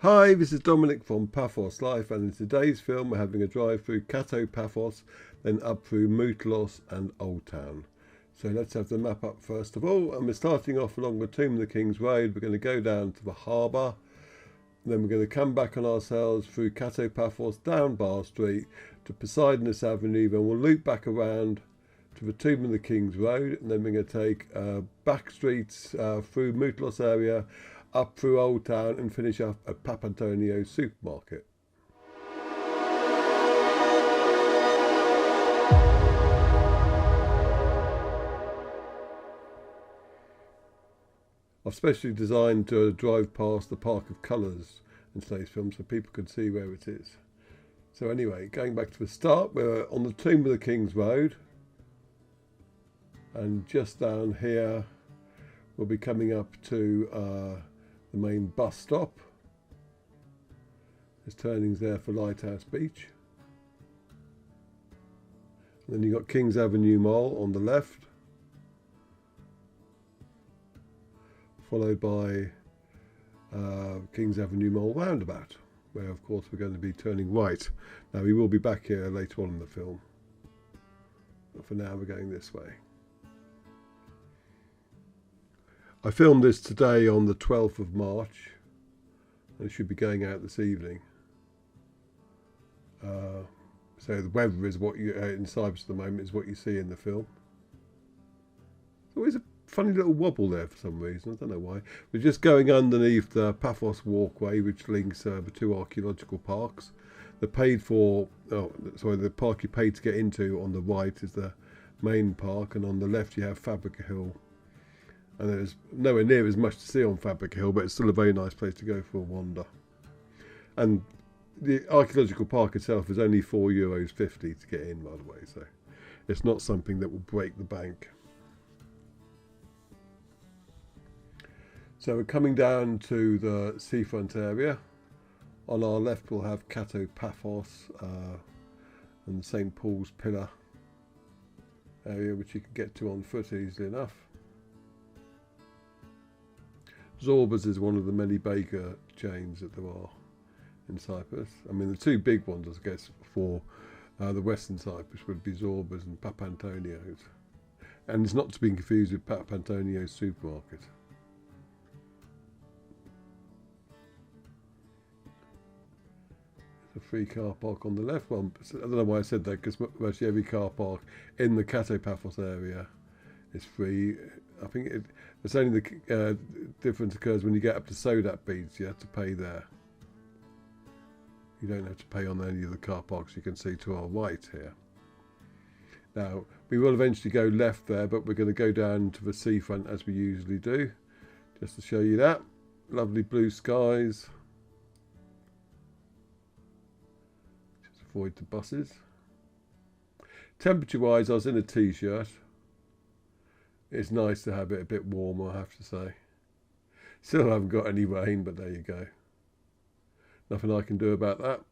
Hi, this is Dominic from Paphos Life, and in today's film we're having a drive through Kato Paphos, then up through Moutallos and Old Town. So let's have the map up first of all, and we're starting off along the Tomb of the King's Road. We're going to go down to the harbour, then we're going to come back on ourselves through Kato Paphos, down Bar Street to Poseidonos Avenue, then we'll loop back around to the Tomb of the King's Road, and then we're going to take back streets through Moutallos area, up through Old Town, and finish up at Paps Supermarket. I've specially designed to drive past the Park of Colours in today's film so people can see where it is. So anyway, going back to the start, we're on the Tomb of the King's Road, and just down here we'll be coming up to the main bus stop. There's turnings there for Lighthouse Beach. And then you've got Kings Avenue Mall on the left, followed by Kings Avenue Mall roundabout, where of course we're going to be turning right. Now we will be back here later on in the film, but for now we're going this way. I filmed this today on the 12th of March, and it should be going out this evening. So the weather is what you in Cyprus at the moment is what you see in the film. There's always a funny little wobble there for some reason. I don't know why. We're just going underneath the Paphos walkway, which links the two archaeological parks. The park you paid to get into on the right is the main park, and on the left you have Fabrica Hill. And there's nowhere near as much to see on Fabrica Hill, but it's still a very nice place to go for a wander. And the archaeological park itself is only €4.50 to get in, by the way, so it's not something that will break the bank. So we're coming down to the seafront area. On our left we'll have Kato Paphos and the St. Paul's Pillar area, which you can get to on foot easily enough. Zorba's is one of the many baker chains that there are in Cyprus. I mean, the two big ones, I guess, for the Western Cyprus would be Zorba's and Papantonio's. And it's not to be confused with Papantonio's Supermarket. There's a free car park on the left. Well, I don't know why I said that, because virtually every car park in the Kato Paphos area is free. I think it's only the difference occurs when you get up to Sodat Beach. You have to pay there. You don't have to pay on any of the car parks you can see to our right here. Now, we will eventually go left there, but we're going to go down to the seafront as we usually do, just to show you that. Lovely blue skies. Just avoid the buses. Temperature-wise, I was in a t-shirt. It's nice to have it a bit warmer, I have to say. Still haven't got any rain, but there you go. Nothing I can do about that.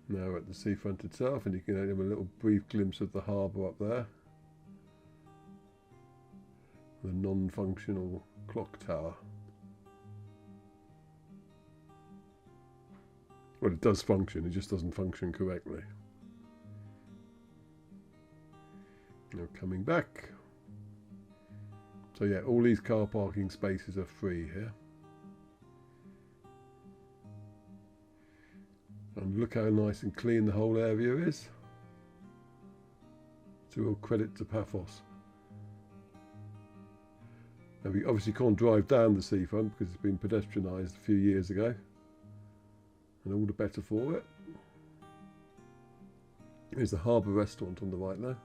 Now we're at the seafront itself, and you can have a little brief glimpse of the harbour up there. The non-functional clock tower. Well, it does function, it just doesn't function correctly. Now coming back. So yeah, all these car parking spaces are free here. And look how nice and clean the whole area is. It's a real credit to Paphos. Now we obviously can't drive down the seafront because it's been pedestrianised a few years ago. And all the better for it. Here's the harbour restaurant on the right there.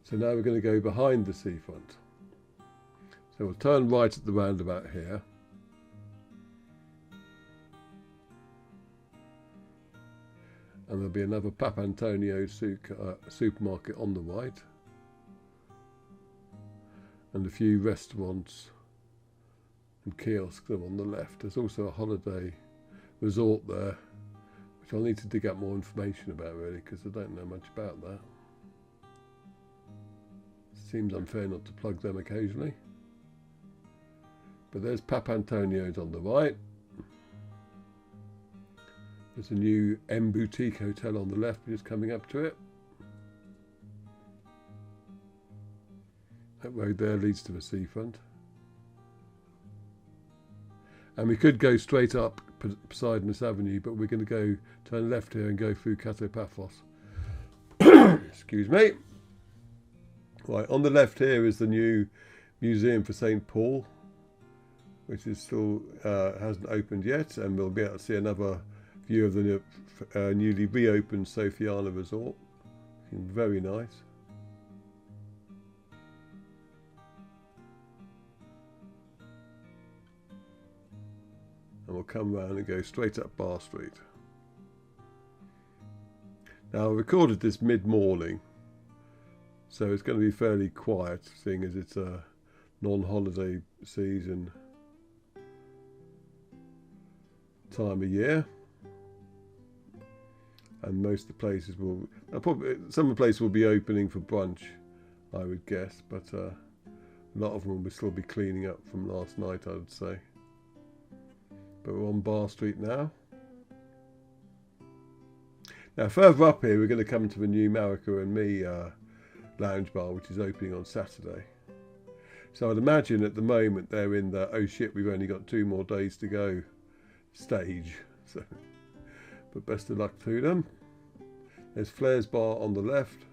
So now we're going to go behind the seafront. So we'll turn right at the roundabout here. And there'll be another Papantonio supermarket on the right. And a few restaurants and kiosks are on the left. There's also a holiday resort there, which I'll need to dig up more information about really, because I don't know much about that. Seems unfair not to plug them occasionally. But there's Pap Antonio's on the right. There's a new M Boutique hotel on the left, just coming up to it. That road there leads to the seafront. And we could go straight up Poseidonos Avenue, but we're going to go turn left here and go through Kato Paphos. Excuse me. Right, on the left here is the new museum for St. Paul, which is still hasn't opened yet, and we'll be able to see another view of the newly reopened Sophiana Resort. Very nice. And we'll come round and go straight up Bar Street. Now I recorded this mid-morning, so it's going to be fairly quiet, seeing as it's a non-holiday season time of year. And most of the places will, some of the places will be opening for brunch, I would guess, but a lot of them will still be cleaning up from last night, I would say. But we're on Bar Street now. Now further up here, we're going to come to the new Marika and Me lounge bar, which is opening on Saturday. So I'd imagine at the moment they're in the, oh shit, we've only got 2 more days to go stage. So, but best of luck to them. There's Flair's Bar on the left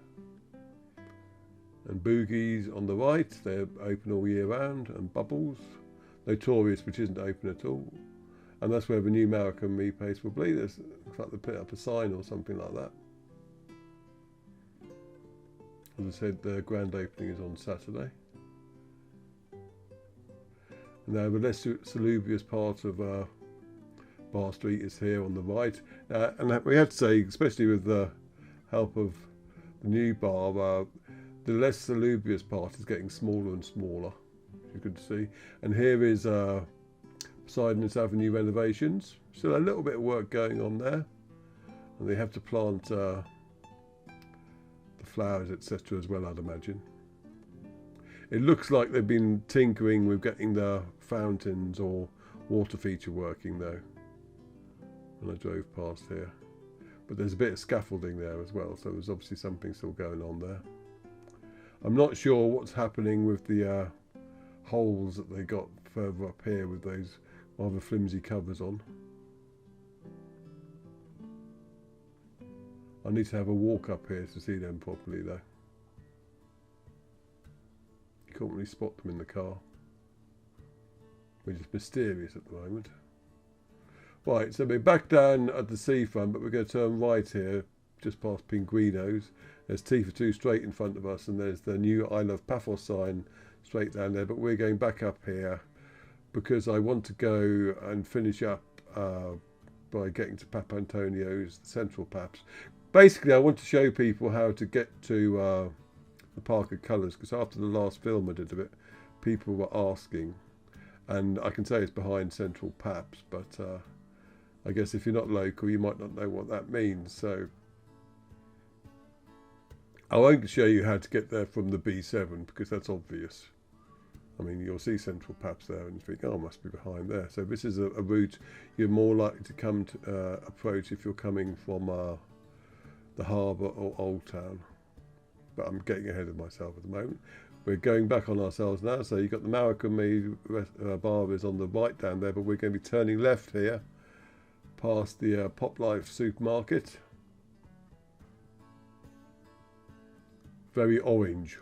and Boogie's on the right. They're open all year round. And Bubbles, Notorious, which isn't open at all. And that's where the new Marika and Me place will be. There's, looks like they put up a sign or something like that. As I said, the grand opening is on Saturday. Now the less salubrious part of Bar Street is here on the right. And we have to say, especially with the help of the new bar, the less salubrious part is getting smaller and smaller, as you can see. And here is Poseidonos Avenue renovations. Still a little bit of work going on there. And they have to plant the flowers, etc. as well, I'd imagine. It looks like they've been tinkering with getting the fountains or water feature working though, when I drove past here. But there's a bit of scaffolding there as well, so there's obviously something still going on there. I'm not sure what's happening with the holes that they got further up here with those rather flimsy covers on. I need to have a walk up here to see them properly though. You can't really spot them in the car. We're just mysterious at the moment. Right, so we're back down at the seafront, but we're going to turn right here, just past Pinguinos. There's T for 2 straight in front of us, and there's the new I Love Paphos sign straight down there. But we're going back up here because I want to go and finish up by getting to Pap Antonio's, the Central Paps. Basically, I want to show people how to get to the Park of Colours, because after the last film I did of it, people were asking. And I can say it's behind Central Paps, but I guess if you're not local, you might not know what that means. So I won't show you how to get there from the B7 because that's obvious. I mean, you'll see Central Paps there and you think, oh, it must be behind there. So this is a route you're more likely to come to approach if you're coming from the harbour or Old Town. But I'm getting ahead of myself at the moment. We're going back on ourselves now. So you've got the Marika and Me bar is on the right down there, but we're going to be turning left here past the Paps Supermarket. Very orange.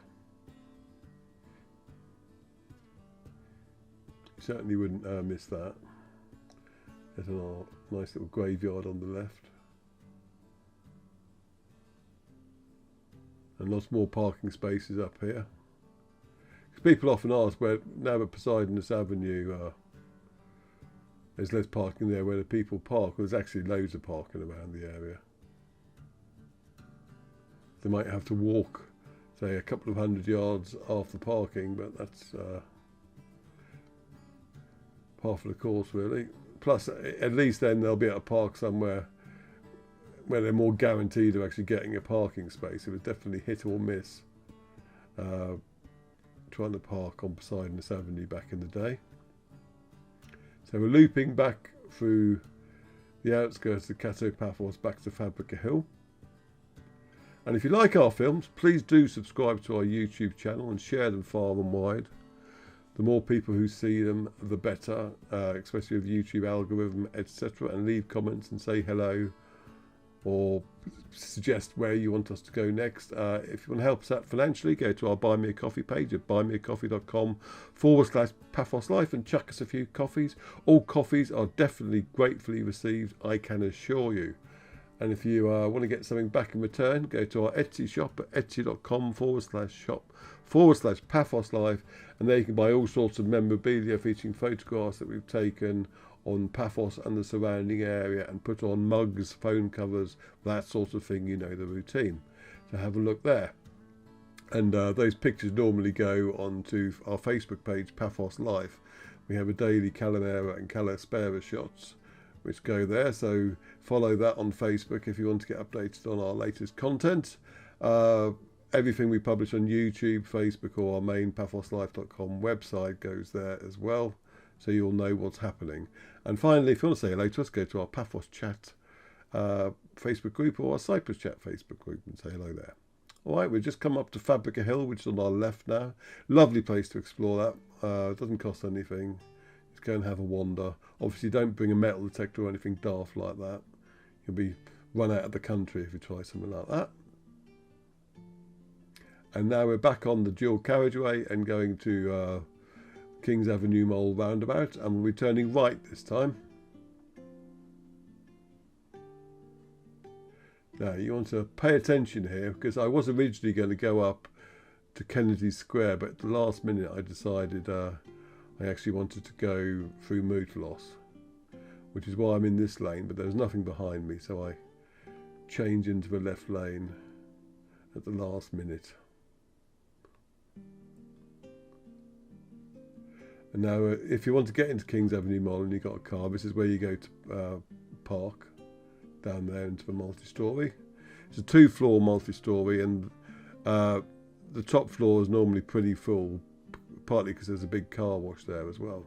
You certainly wouldn't miss that. There's a nice little graveyard on the left. And lots more parking spaces up here. Because people often ask, where now at Poseidonos Avenue, there's less parking there, where the people park. Well, there's actually loads of parking around the area. They might have to walk, say, a couple of 100 yards after parking, but that's half of the course, really. Plus, at least then they'll be able to park somewhere where they're more guaranteed of actually getting a parking space. It was definitely hit or miss trying to park on Poseidonos Avenue back in the day. So we're looping back through the outskirts of Kato Paphos back to Fabrica Hill. And if you like our films, please do subscribe to our YouTube channel and share them far and wide. The more people who see them, the better, especially with YouTube algorithm, etc. And leave comments and say hello, or suggest where you want us to go next. If you want to help us out financially, go to our Buy Me a Coffee page at buymeacoffee.com/Paphos Life and chuck us a few coffees. All coffees are definitely gratefully received, I can assure you. And if you want to get something back in return, go to our Etsy shop at etsy.com/shop/Paphos Life, and there you can buy all sorts of memorabilia featuring photographs that we've taken on Paphos and the surrounding area, and put on mugs, phone covers, that sort of thing. You know the routine. So have a look there. And those pictures normally go onto our Facebook page, Paphos Life. We have a daily Calamera and Calaspera shots which go there, so follow that on Facebook if you want to get updated on our latest content. Everything we publish on YouTube, Facebook, or our main paphoslife.com website goes there as well, so you'll know what's happening. And finally, if you want to say hello to us, go to our Paphos Chat Facebook group or our Cyprus Chat Facebook group and say hello there. All right, we've just come up to Fabrica Hill, which is on our left now. Lovely place to explore that. It doesn't cost anything. Just go and have a wander. Obviously, don't bring a metal detector or anything daft like that. You'll be run out of the country if you try something like that. And now we're back on the dual carriageway and going to Kings Avenue Mall roundabout, and we're turning right this time. Now you want to pay attention here, because I was originally going to go up to Kennedy Square, but at the last minute I decided I actually wanted to go through Moutallos, which is why I'm in this lane, but there's nothing behind me, so I change into the left lane at the last minute. And now if you want to get into Kings Avenue Mall and you've got a car, this is where you go to park, down there into the multi-storey. It's a 2-floor multi-storey, and the top floor is normally pretty full, partly because there's a big car wash there as well.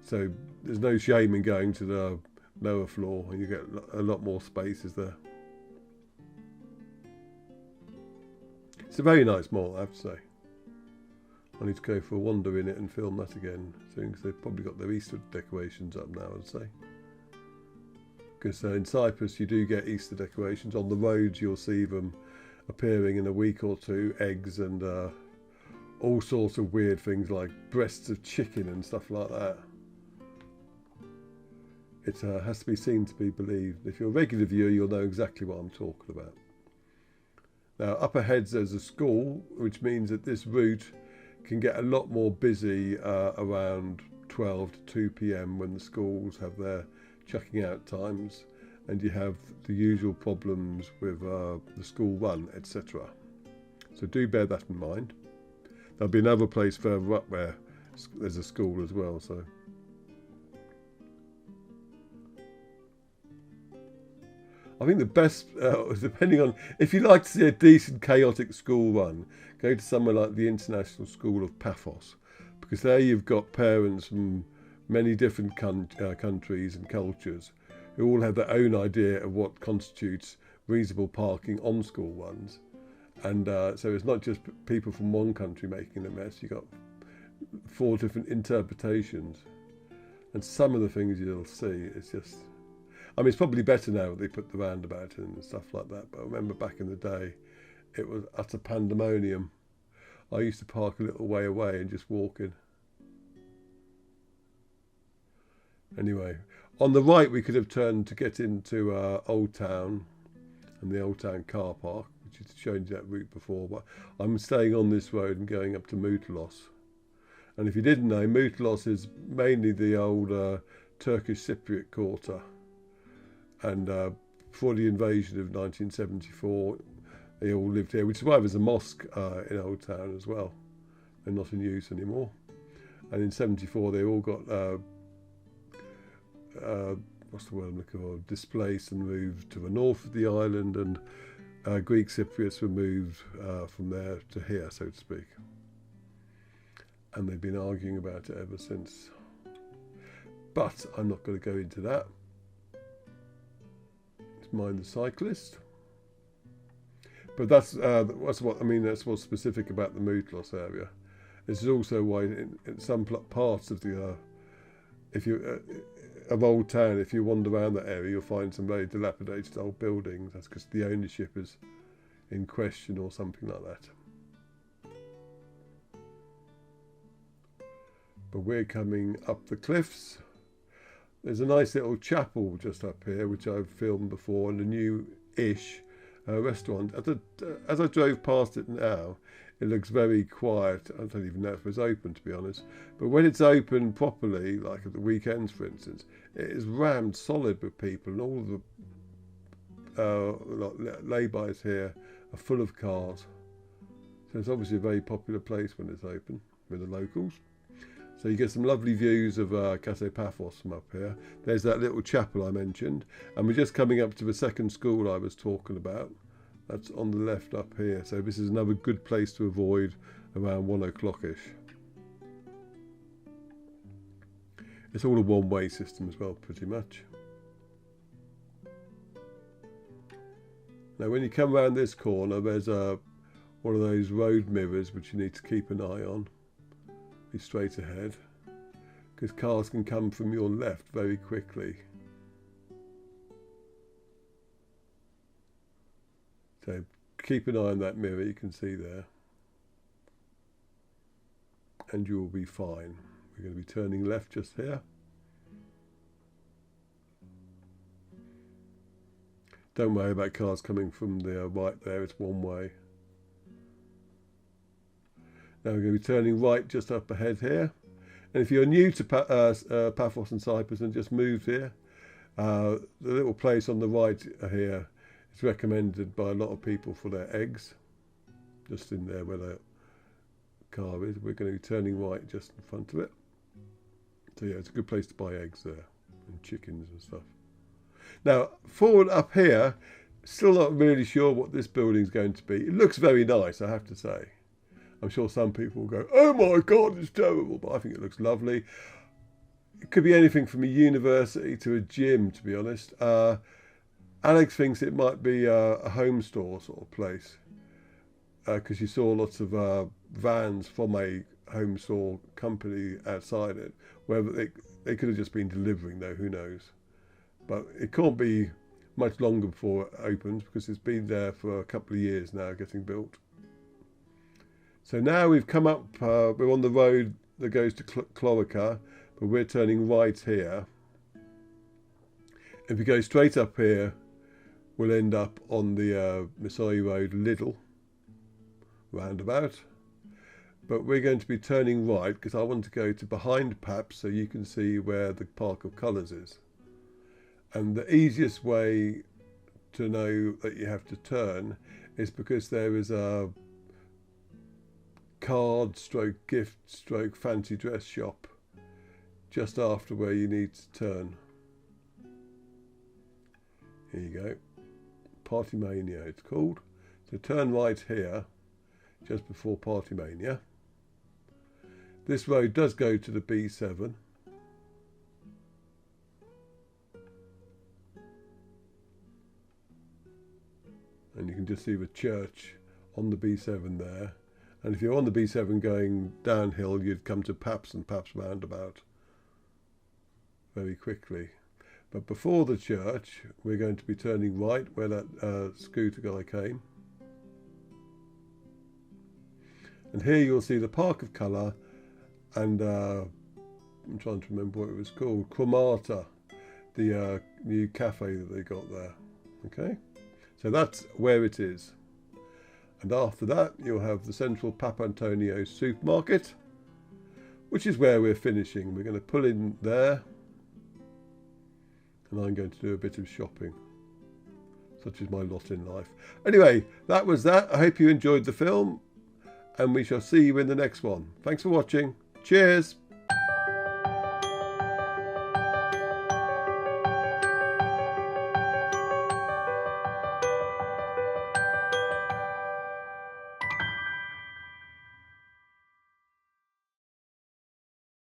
So there's no shame in going to the lower floor, and you get a lot more spaces there. It's a very nice mall, I have to say. I need to go for a wander in it and film that again soon, because they've probably got their Easter decorations up now, I'd say. Because in Cyprus you do get Easter decorations. On the roads you'll see them appearing in a week or two, eggs and all sorts of weird things like breasts of chicken and stuff like that. It has to be seen to be believed. If you're a regular viewer, you'll know exactly what I'm talking about. Now up ahead there's a school, which means that this route can get a lot more busy around 12 to 2 p.m. when the schools have their chucking out times, and you have the usual problems with the school run, etc. So do bear that in mind. There'll be another place further up where there's a school as well. So I think the best, depending on, if you like to see a decent chaotic school run, go to somewhere like the International School of Paphos, because there you've got parents from many different countries and cultures who all have their own idea of what constitutes reasonable parking on school runs. And so it's not just people from one country making a mess. You've got 4 different interpretations. And some of the things you'll see, it's just... I mean, it's probably better now that they put the roundabout in and stuff like that. But I remember back in the day, it was utter pandemonium. I used to park a little way away and just walk in. Anyway, on the right we could have turned to get into Old Town and the Old Town car park, which has shown you that route before, but I'm staying on this road and going up to Moutallos. And if you didn't know, Moutallos is mainly the old Turkish Cypriot quarter, and before the invasion of 1974 they all lived here, which is why there's a mosque in Old Town as well. They're not in use anymore. And in 74 they all got what's the word I'm looking for, displaced and moved to the north of the island, and Greek Cypriots were moved from there to here, so to speak. And they've been arguing about it ever since. but I'm not going to go into that. It's mind the cyclist. But that's what I mean. That's what's specific about the Moutallos area. This is also why in some parts of the of Old Town, if you wander around that area, you'll find some very dilapidated old buildings. That's because the ownership is in question or something like that. But we're coming up the cliffs. There's a nice little chapel just up here, which I've filmed before, and a new-ish restaurant. As I drove past it now, it looks very quiet. I don't even know if it's open, to be honest. But when it's open properly, like at the weekends, for instance, it is rammed solid with people, and all the laybys here are full of cars. So it's obviously a very popular place when it's open with the locals. So you get some lovely views of Kato Paphos from up here. There's that little chapel I mentioned. And we're just coming up to the second school I was talking about. That's on the left up here. So this is another good place to avoid around 1 o'clock-ish. It's all a one-way system as well, pretty much. Now when you come around this corner, there's one of those road mirrors which you need to keep an eye on. Be straight ahead, because cars can come from your left very quickly. So keep an eye on that mirror, you can see there, and you will be fine. We're going to be turning left just here. Don't worry about cars coming from the right there, it's one way. Now we're going to be turning right just up ahead here. And if you're new to Paphos and Cyprus and just moved here, the little place on the right here is recommended by a lot of people for their eggs. Just in there where the car is. We're going to be turning right just in front of it. So yeah, it's a good place to buy eggs there and chickens and stuff. Now forward up here, still not really sure what this building's going to be. It looks very nice, I have to say. I'm sure some people will go, oh my God, it's terrible, but I think it looks lovely. It could be anything from a university to a gym, to be honest. Alex thinks it might be a home store sort of place, because you saw lots of vans from a home store company outside it. Whether they could have just been delivering though, who knows. But it can't be much longer before it opens, because it's been there for a couple of years now getting built. So now we've come up, we're on the road that goes to Clorica, but we're turning right here. If we go straight up here, we'll end up on the Missouri Road Lidl roundabout. But we're going to be turning right because I want to go to behind Paps so you can see where the Park of Colours is. And the easiest way to know that you have to turn is because there is a card stroke gift stroke fancy dress shop just after where you need to turn. Here you go, Party Mania it's called. So turn right here just before Party Mania. This road does go to the B7. And you can just see the church on the B7 there. And if you're on the B7 going downhill, you'd come to Paps and Paps roundabout very quickly. But before the church, we're going to be turning right where that scooter guy came. And here you'll see the Park of Colour and I'm trying to remember what it was called, Cromata, the new cafe that they got there. Okay, so that's where it is. And after that, you'll have the central Papantonio supermarket, which is where we're finishing. We're going to pull in there, and I'm going to do a bit of shopping. Such is my lot in life. Anyway, that was that. I hope you enjoyed the film, and we shall see you in the next one. Thanks for watching. Cheers.